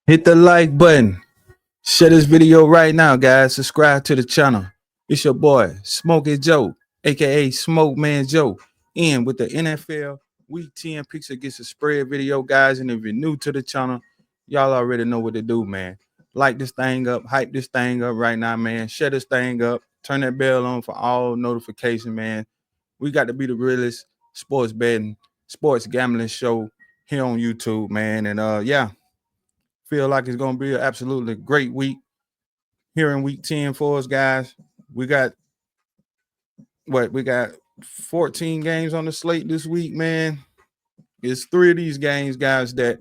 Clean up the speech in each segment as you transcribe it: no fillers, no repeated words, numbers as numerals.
Hit the like button. Share this video right now, guys. Subscribe to the channel. It's your boy, Smokey Joe, aka Smoke Man Joe. In with the NFL Week 10 picks against the spread video, guys. And if you're new to the channel, y'all already know what to do, man. Like this thing up, hype this thing up right now, man. Share this thing up. Turn that bell on for all notifications, man. We got to be the realest sports betting, sports gambling show here on YouTube, man. And yeah, feel like it's gonna be an absolutely great week here in week 10 for us, guys. We got what we got 14 games on the slate this week, man. It's three of these games, guys, that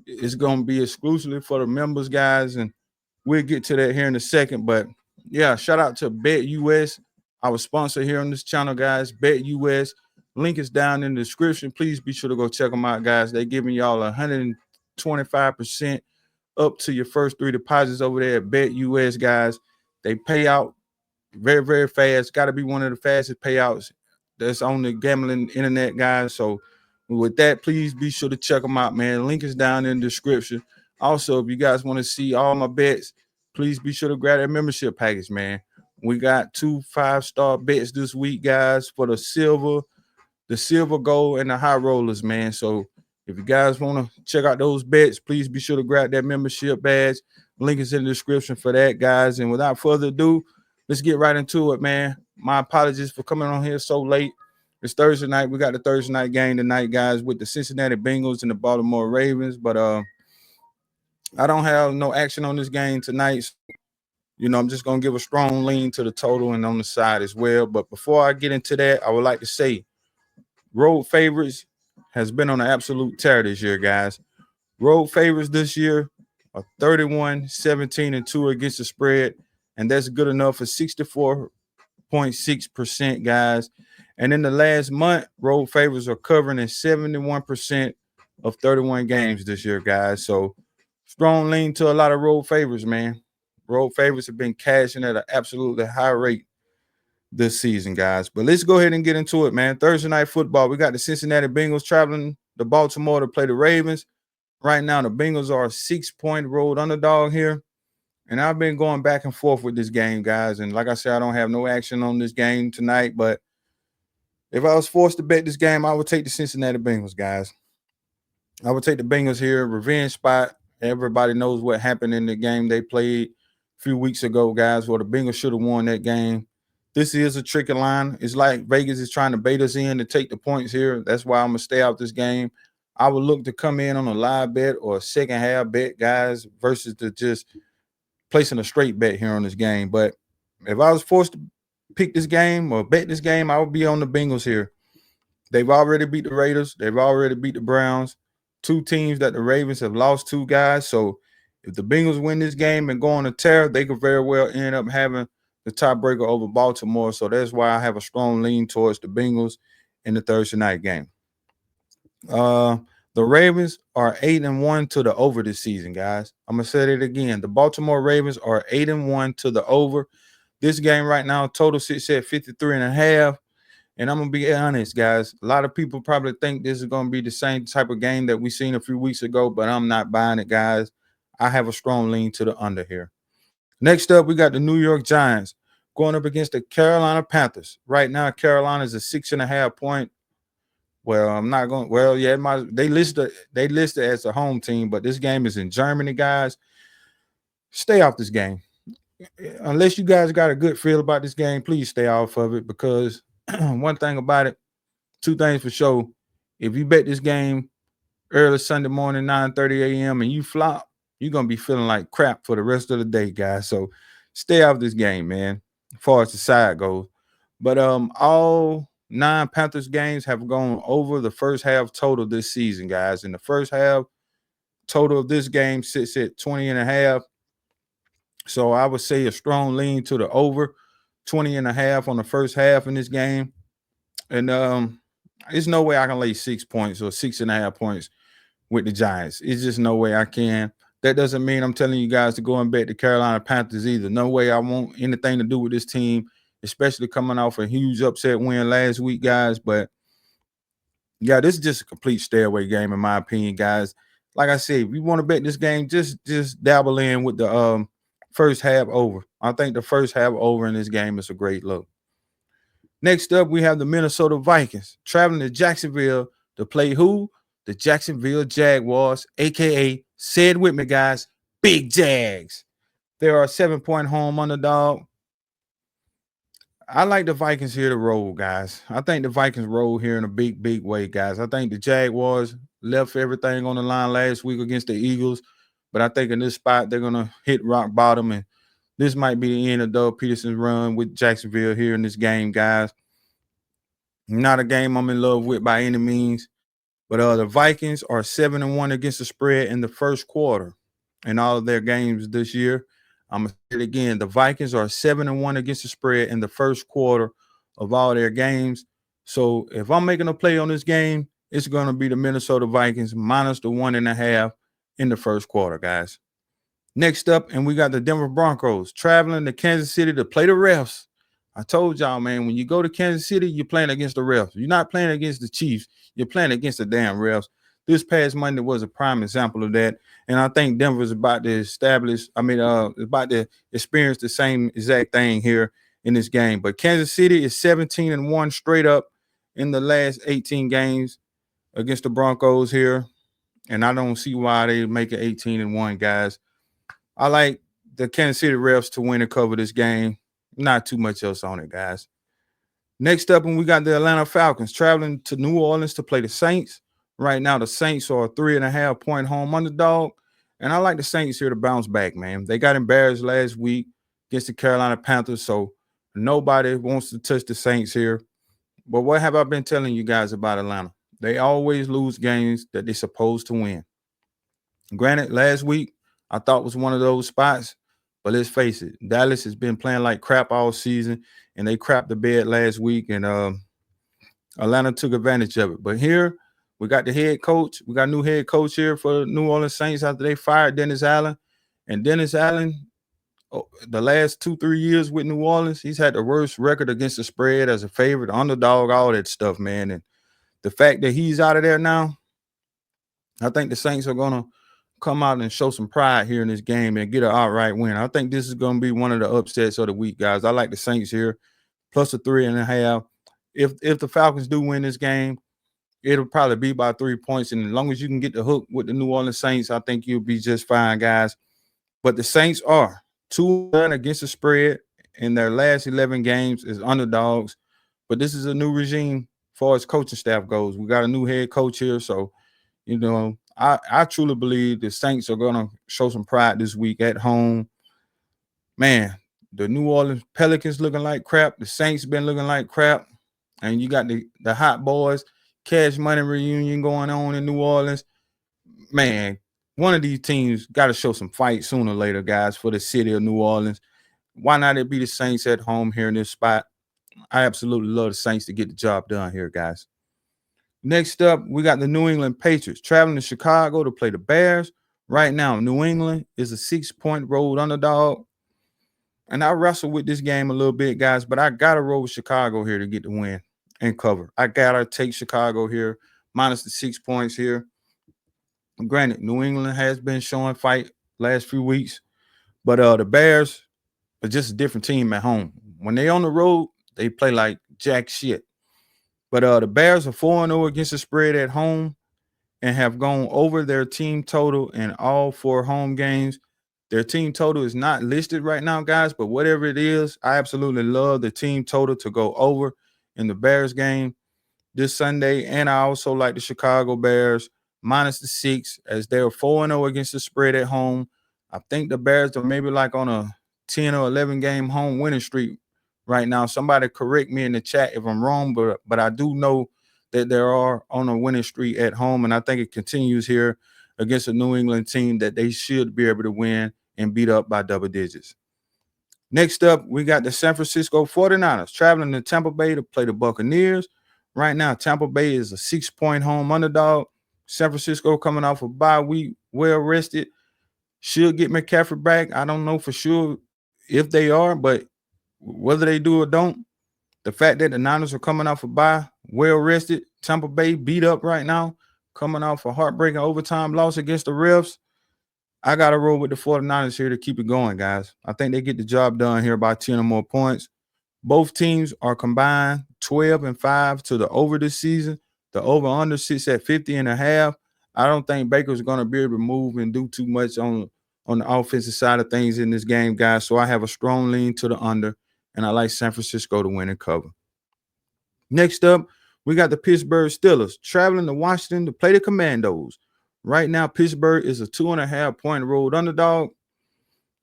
is gonna be exclusively for the members, guys, and we'll get to that here in a second. But yeah, shout out to Bet US, our sponsor here on this channel, guys. Bet US. Link is down in the description. Please be sure to go check them out, guys. They're giving y'all 125% up to your first three deposits over there at Bet US, guys. They pay out very, very fast. Got to be one of the fastest payouts that's on the gambling internet, guys. So with that, please be sure to check them out, man. Link is down in the description. Also, if you guys want to see all my bets, please be sure to grab that membership package, man. We got 2 5-star bets this week, guys, for the silver, gold, and the high rollers, man. So if you guys want to check out those bets, please be sure to grab that membership badge. Link is in the description for that, guys. And without further ado, let's get right into it, man. My apologies for coming on here so late. It's Thursday night. We got the Thursday night game tonight, guys, with the Cincinnati Bengals and the Baltimore Ravens. But I don't have no action on this game tonight. So, I'm just going to give a strong lean to the total and on the side as well. But before I get into that, I would like to say road favorites has been on an absolute tear this year, guys. Road favorites this year are 31, 17, and 2 against the spread, and that's good enough for 64.6%, guys. And in the last month, road favorites are covering in 71% of 31 games this year, guys. So strong lean to a lot of road favorites, man. Road favorites have been cashing at an absolutely high rate this season, guys. But let's go ahead and get into it, man. Thursday night football. We got the Cincinnati Bengals traveling to Baltimore to play the Ravens. Right now, the Bengals are a 6-point road underdog here. And I've been going back and forth with this game, guys. And like I said, I don't have no action on this game tonight. But if I was forced to bet this game, I would take the Cincinnati Bengals, guys. I would take the Bengals here. Revenge spot. Everybody knows what happened in the game they played a few weeks ago, guys, where the Bengals should have won that game. This is a tricky line. It's like Vegas is trying to bait us in to take the points here. That's why I'm going to stay out this game. I would look to come in on a live bet or a second half bet, guys, versus to just placing a straight bet here on this game. But if I was forced to pick this game or bet this game, I would be on the Bengals here. They've already beat the Raiders. They've already beat the Browns. Two teams that the Ravens have lost to, guys. So if the Bengals win this game and go on a tear, they could very well end up having the tiebreaker over Baltimore. So that's why I have a strong lean towards the Bengals in the Thursday night game. The Ravens are 8-1 to the over this season, guys. I'm gonna say it again. The Baltimore Ravens are 8-1 to the over. This game right now, total sits at 53.5. And I'm gonna be honest, guys. A lot of people probably think this is gonna be the same type of game that we seen a few weeks ago, but I'm not buying it, guys. I have a strong lean to the under here. Next up, we got the New York Giants going up against the Carolina Panthers. Right now, Carolina is a 6.5-point. Well, I'm not going. Well, yeah, they listed as a home team, but this game is in Germany, guys. Stay off this game. Unless you guys got a good feel about this game, please stay off of it because one thing about it, two things for sure. If you bet this game early Sunday morning, 9:30 a.m. and you flop, you're gonna be feeling like crap for the rest of the day, guys. So stay off this game, man, as far as the side goes. But all 9 Panthers games have gone over the first half total this season, guys. In the first half, total of this game sits at 20.5. So I would say a strong lean to the over 20.5 on the first half in this game. And there's no way I can lay 6 points or 6.5 points with the Giants. It's just no way I can. That doesn't mean I'm telling you guys to go and bet the Carolina Panthers either. No way I want anything to do with this team, especially coming off a huge upset win last week, guys. But yeah, this is just a complete stay away game, in my opinion, guys. like I said, if you want to bet this game, just dabble in with the first half over. I think the first half over in this game is a great look. Next up, we have the Minnesota Vikings traveling to Jacksonville to play who? The Jacksonville Jaguars, aka, say it with me, guys, Big Jags. They are a 7-point home underdog. I like the Vikings here to roll, guys. I think the Vikings roll here in a big way, guys. I think the Jaguars left everything on the line last week against the Eagles, but I think in this spot they're gonna hit rock bottom, and this might be the end of Doug Peterson's run with Jacksonville here in this game, guys. Not a game I'm in love with by any means, but the Vikings are 7-1 against the spread in the first quarter in all of their games this year. I'm gonna say it again. The Vikings are 7-1 against the spread in the first quarter of all their games. So if I'm making a play on this game, it's gonna be the Minnesota Vikings minus the 1.5 in the first quarter, guys. Next up, and we got the Denver Broncos traveling to Kansas City to play the refs. I told y'all, man, when you go to Kansas City, you're playing against the refs. You're not playing against the Chiefs. You're playing against the damn refs. This past Monday was a prime example of that. And I think Denver's about to about to experience the same exact thing here in this game. But Kansas City is 17-1 straight up in the last 18 games against the Broncos here. And I don't see why they make it 18-1, guys. I like the Kansas City refs to win and cover this game. Not too much else on it, guys. Next up, and we got the Atlanta Falcons traveling to New Orleans to play the Saints. Right now, the Saints are a 3.5-point home underdog. And I like the Saints here to bounce back, man. They got embarrassed last week against the Carolina Panthers, so nobody wants to touch the Saints here. But what have I been telling you guys about Atlanta? They always lose games that they're supposed to win. Granted, last week, I thought was one of those spots, but let's face it, Dallas has been playing like crap all season, and they crapped the bed last week, and Atlanta took advantage of it. But here, we got the head coach. We got a new head coach here for the New Orleans Saints after they fired Dennis Allen. And Dennis Allen, the last 2-3 years with New Orleans, he's had the worst record against the spread as a favorite, underdog, all that stuff, man. And the fact that he's out of there now, I think the Saints are going to come out and show some pride here in this game and get an outright win. I think this is going to be one of the upsets of the week, guys. I like the Saints here, plus a 3.5. If the Falcons do win this game, it'll probably be by 3 points. And as long as you can get the hook with the New Orleans Saints, I think you'll be just fine, guys. But the Saints are 2-1 against the spread in their last 11 games as underdogs. But this is a new regime as far as coaching staff goes. We got a new head coach here. So, you know, I truly believe the Saints are going to show some pride this week at home. Man, the New Orleans Pelicans looking like crap. The Saints been looking like crap. And you got the Hot Boys Cash Money reunion going on in New Orleans. Man, one of these teams got to show some fight sooner or later, guys, for the city of New Orleans. Why not it be the Saints at home here in this spot? I absolutely love the Saints to get the job done here, guys. Next up, we got the New England Patriots traveling to Chicago to play the Bears. Right now, New England is a 6-point road underdog. And I wrestle with this game a little bit, guys, but I got to roll with Chicago here to get the win and cover. I got to take Chicago here, minus the 6 points here. Granted, New England has been showing fight last few weeks, but the Bears are just a different team at home. When they on the road, they play like jack shit. But the Bears are 4-0 against the spread at home and have gone over their team total in all 4 home games. Their team total is not listed right now, guys, but whatever it is, I absolutely love the team total to go over in the Bears game this Sunday. And I also like the Chicago Bears minus the 6 as they're 4-0 against the spread at home. I think the Bears are maybe like on a 10 or 11 game home winning streak right now. Somebody correct me in the chat if I'm wrong, but I do know that they are on a winning streak at home, and I think it continues here against a New England team that they should be able to win and beat up by double digits. Next up, we got the San Francisco 49ers traveling to Tampa Bay to play the Buccaneers. Right now, Tampa Bay is a 6-point home underdog. San Francisco coming off a bye week, well rested. Should get McCaffrey back. I don't know for sure if they are, but whether they do or don't, the fact that the Niners are coming off a bye, well rested, Tampa Bay beat up right now, coming off a heartbreaking overtime loss against the refs. I got to roll with the 49ers here to keep it going, guys. I think they get the job done here by 10 or more points. Both teams are combined 12-5 to the over this season. The over-under sits at 50.5. I don't think Baker's going to be able to move and do too much on the offensive side of things in this game, guys. So I have a strong lean to the under, and I like San Francisco to win and cover. Next up, we got the Pittsburgh Steelers traveling to Washington to play the Commandos. Right now, Pittsburgh is a 2.5-point road underdog.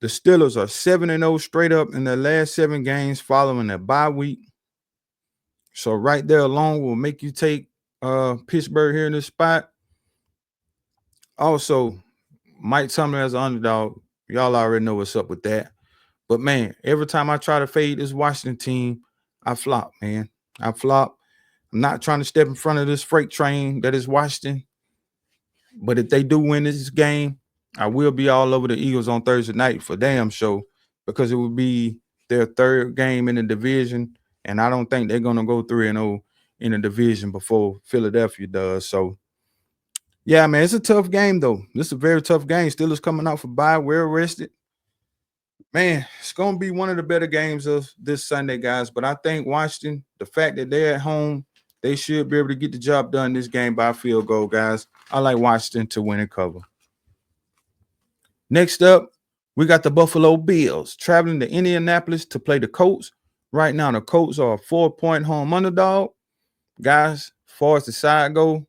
The Steelers are 7-0 straight up in their last 7 games following a bye week. So right there alone will make you take Pittsburgh here in this spot. Also, Mike Tomlin as an underdog. Y'all already know what's up with that. But, man, every time I try to fade this Washington team, I flop, man. I flop. I'm not trying to step in front of this freight train that is Washington. But if they do win this game, I will be all over the Eagles on Thursday night for damn sure, because it would be their 3rd game in the division, and I don't think they're going to go 3-0 in the division before Philadelphia does. So, yeah, man, it's a tough game, though. This is a very tough game. Steelers coming out for bye. We're rested. Man, it's going to be one of the better games of this Sunday, guys. But I think Washington, the fact that they're at home, they should be able to get the job done this game by a field goal, guys. I like Washington to win and cover. Next up, we got the Buffalo Bills traveling to Indianapolis to play the Colts. Right now, the Colts are a 4-point home underdog. Guys, as far as the side go,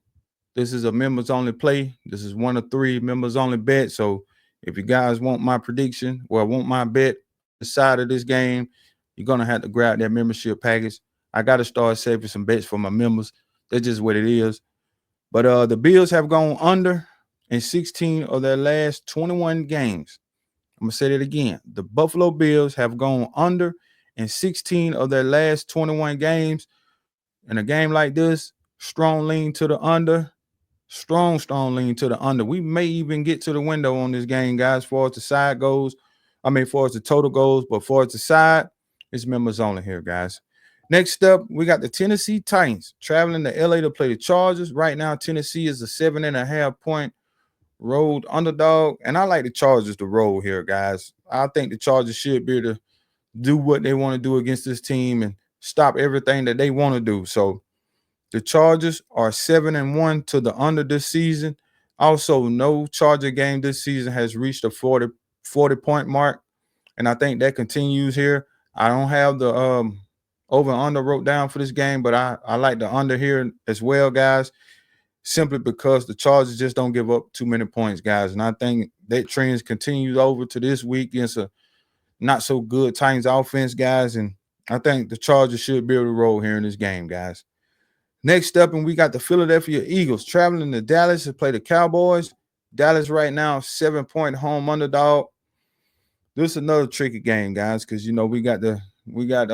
this is a members-only play. This is 1 of 3 members-only bet. So if you guys want my prediction or want my bet the side of this game, you're going to have to grab that membership package. I got to start saving some bets for my members. That's just what it is. But the Bills have gone under in 16 of their last 21 games. I'm going to say that again. The Buffalo Bills have gone under in 16 of their last 21 games. In a game like this, strong lean to the under. Strong lean to the under. We may even get to the window on this game, guys, as far as the side goes. As far as the total goes, but as far as the side, it's members only here, guys. Next up, we got the Tennessee Titans traveling to LA to play the Chargers. Right now, Tennessee is a 7.5-point road underdog, and I like the Chargers to roll here, guys. I think the Chargers should be able to do what they want to do against this team and stop everything that they want to do. So the Chargers are 7-1 to the under this season. Also, no Charger game this season has reached a 40-point mark, and I think that continues here. I don't have the over and under wrote down for this game, but I like the under here as well, guys, simply because the Chargers just don't give up too many points, guys. And I think that trend continues over to this week against a not so good Titans offense, guys. And I think the Chargers should be able to roll here in this game, guys. Next up, and we got the Philadelphia Eagles traveling to Dallas to play the Cowboys. Dallas right now, 7-point home underdog. This is another tricky game, guys, because we got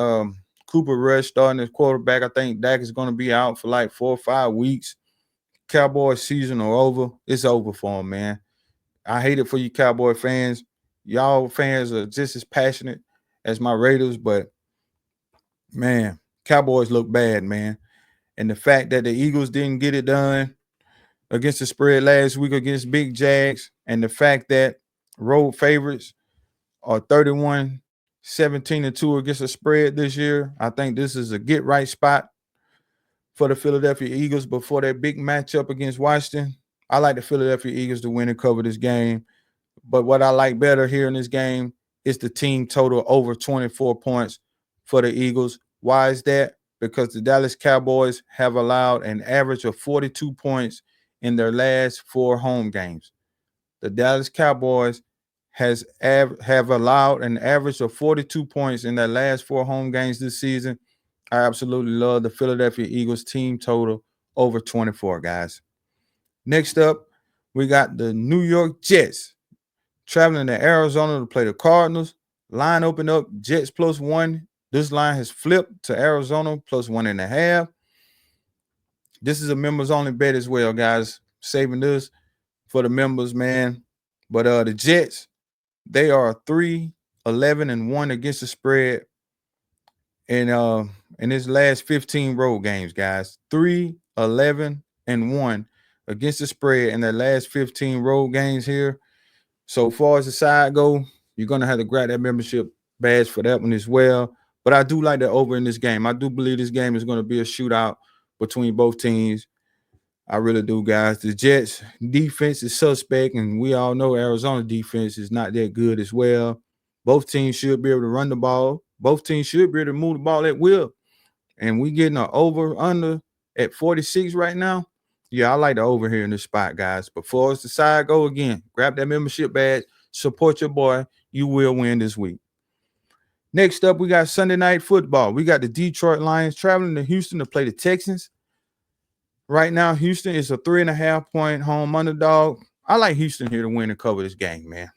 Cooper Rush starting as quarterback. I think Dak is going to be out for like 4 or 5 weeks. Cowboys season are over. It's over for him, man. I hate it for you Cowboy fans. Y'all fans are just as passionate as my Raiders, but, man, Cowboys look bad, man. And the fact that the Eagles didn't get it done against the spread last week against Big Jags, and the fact that road favorites are 31-17-2 against the spread this year, I think this is a get-right spot for the Philadelphia Eagles before that big matchup against Washington. I like the Philadelphia Eagles to win and cover this game. But what I like better here in this game is the team total over 24 points for the Eagles. Why is that? Because the Dallas Cowboys have allowed an average of 42 points in their last 4 home games. The Dallas Cowboys have allowed an average of 42 points in their last 4 home games this season. I absolutely love the Philadelphia Eagles team total over 24, guys. Next up, we got the New York Jets traveling to Arizona to play the Cardinals. Line opened up, Jets +1. This line has flipped to Arizona +1.5. This is a members-only bet as well, guys. Saving this for the members, man. But the Jets, they are 3-11-1 against the spread in his last 15 road games, guys. 3-11-1 against the spread in their last 15 road games here. So far as the side go, you're going to have to grab that membership badge for that one as well. But I do like the over in this game. I do believe this game is going to be a shootout between both teams. I really do, guys. The Jets defense is suspect, and we all know Arizona defense is not that good as well. Both teams should be able to run the ball. Both teams should be able to move the ball at will. And we getting an over under at 46 right now. Yeah, I like the over here in this spot, guys. Before it's the side go again, grab that membership badge, support your boy. You will win this week. Next up, we got Sunday Night Football. We got the Detroit Lions traveling to Houston to play the Texans. Right now, Houston is a 3.5-point home underdog. I like Houston here to win and cover this game, man.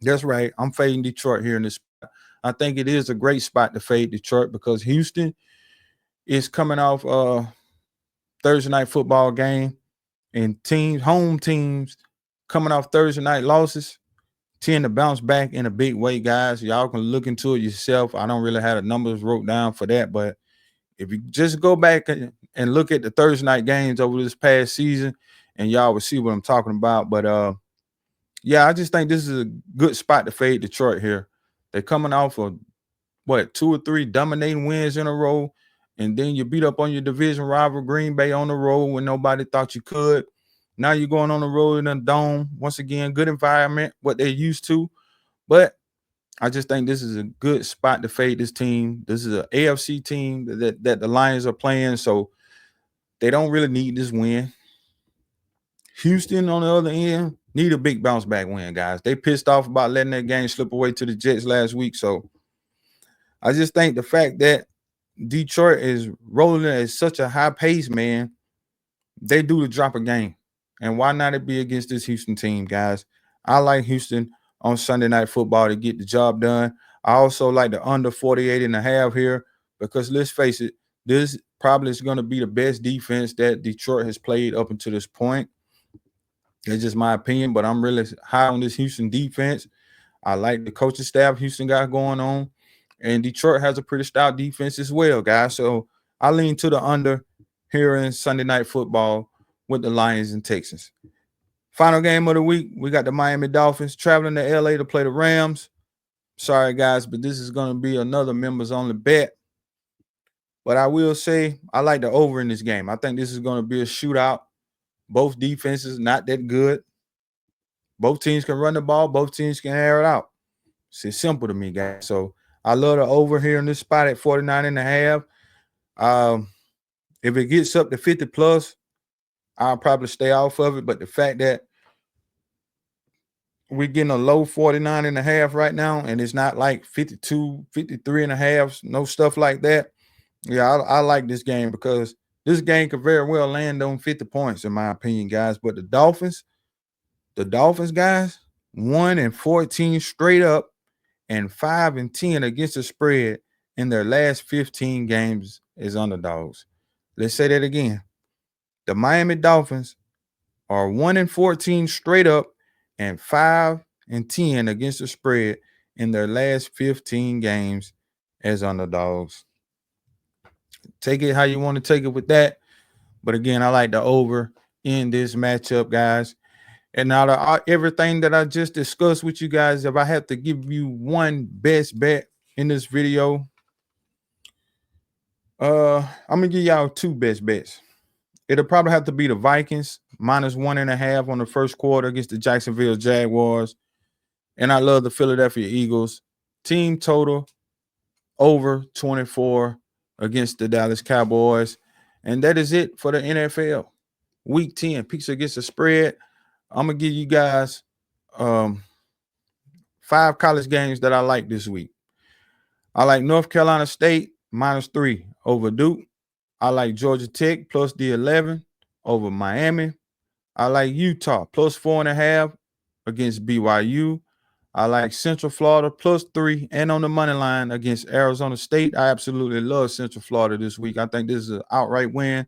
That's right. I'm fading Detroit here in this spot. I think it is a great spot to fade Detroit because Houston is coming off a Thursday night football game, and home teams coming off Thursday night losses tend to bounce back in a big way, guys. Y'all can look into it yourself. I don't really have the numbers wrote down for that, but if you just go back and look at the Thursday night games over this past season, and y'all will see what I'm talking about. But yeah, I just think this is a good spot to fade Detroit here. They're coming off of 2 or 3 dominating wins in a row, and then you beat up on your division rival Green Bay on the road when nobody thought you could. Now you're going on the road in a dome. Once again, good environment, what they're used to. But I just think this is a good spot to fade this team. This is an AFC team that the Lions are playing, so they don't really need this win. Houston, on the other end, need a big bounce back win, guys. They pissed off about letting that game slip away to the Jets last week. So I just think the fact that Detroit is rolling at such a high pace, man, they do the drop a game. And why not it be against this Houston team, guys? I like Houston on Sunday Night Football to get the job done. I also like the under 48.5 here because let's face it, this probably is going to be the best defense that Detroit has played up until this point. That's just my opinion, but I'm really high on this Houston defense. I like the coaching staff Houston got going on, and Detroit has a pretty stout defense as well, guys. So I lean to the under here in Sunday Night Football with the Lions and Texans. Final game of the week, we got the Miami Dolphins traveling to LA to play the Rams. Sorry, guys, but this is going to be another members-only bet. But I will say I like the over in this game. I think this is going to be a shootout. Both defenses not that good. Both teams can run the ball. Both teams can air it out. It's simple to me, guys. So I love the over here in this spot at 49.5. If it gets up to 50 plus, I'll probably stay off of it. But the fact that we're getting a low 49.5 right now, and it's not like 52, 53.5, no stuff like that. Yeah, I like this game because this game could very well land on 50 points, in my opinion, guys. But the Dolphins, guys, 1-14 straight up and 5-10 against the spread in their last 15 games as underdogs. Let's say that again. The Miami Dolphins are 1-14 straight up and 5-10 against the spread in their last 15 games as underdogs. Take it how you want to take it with that. But again, I like the over in this matchup, guys. And out of everything that I just discussed with you guys, if I have to give you one best bet in this video, I'm gonna give y'all 2 best bets. It'll probably have to be the Vikings -1.5 on the first quarter against the Jacksonville Jaguars. And I love the Philadelphia Eagles. Team total over 24 against the Dallas Cowboys. And that is it for the NFL. Week 10, picks against the spread. I'm going to give you guys 5 college games that I like this week. I like North Carolina State -3 over Duke. I like Georgia Tech plus the 11 over Miami. I like Utah plus 4.5 against BYU. I like Central Florida plus 3 and on the money line against Arizona State. I absolutely love Central Florida this week. I think this is an outright win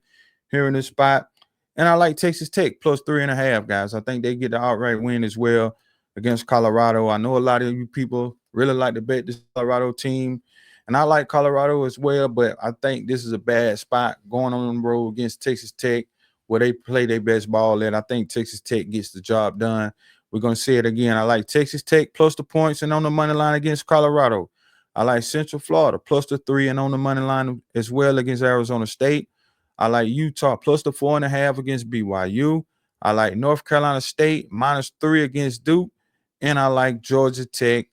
here in this spot. And I like Texas Tech plus 3.5, guys. I think they get the outright win as well against Colorado. I know a lot of you people really like to bet this Colorado team. And I like Colorado as well, but I think this is a bad spot going on the road against Texas Tech where they play their best ball at. I think Texas Tech gets the job done. We're going to say it again. I like Texas Tech plus the points and on the money line against Colorado. I like Central Florida plus the 3 and on the money line as well against Arizona State. I like Utah plus the 4.5 against BYU. I like North Carolina State -3 against Duke. And I like Georgia Tech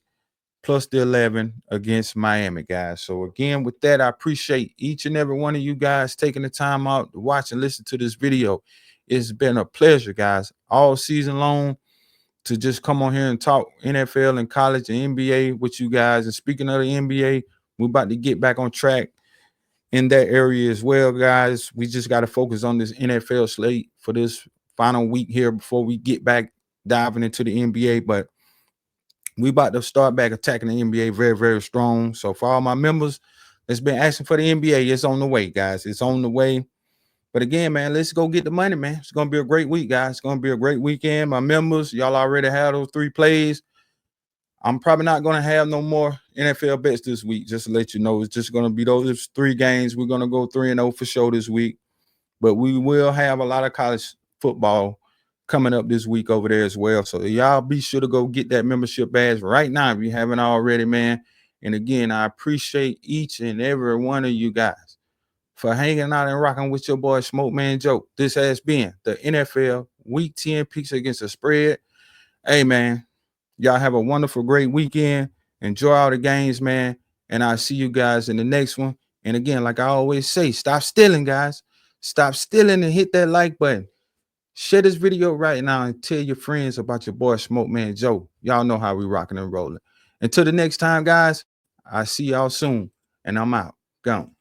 plus the 11 against Miami, guys. So again, with that, I appreciate each and every one of you guys taking the time out to watch and listen to this video. It's been a pleasure, guys, all season long to just come on here and talk NFL and college and NBA with you guys. And speaking of the NBA, we're about to get back on track in that area as well, guys. We just got to focus on this NFL slate for this final week here before we get back diving into the NBA. But we about to start back attacking the NBA very, very strong. So for all my members that's been asking for the NBA, it's on the way, guys. It's on the way. But again, man, let's go get the money, man. It's going to be a great week, guys. It's going to be a great weekend. My members, y'all already have those 3 plays. I'm probably not going to have no more NFL bets this week, just to let you know. It's just going to be those 3 games. We're going to go 3-0 for sure this week. But we will have a lot of college football coming up this week over there as well. So y'all be sure to go get that membership badge right now if you haven't already, man. And again, I appreciate each and every one of you guys for hanging out and rocking with your boy Smoke Man Joe. This has been the NFL Week 10 picks against the spread. Hey, man, y'all have a wonderful, great weekend. Enjoy all the games, man. And I'll see you guys in the next one. And again, like I always say, stop stealing, guys. Stop stealing and hit that like button. Share this video right now and tell your friends about your boy Smoke Man Joe. Y'all know how we rocking and rolling. Until the next time, guys, I'll see y'all soon. And I'm out. Gone.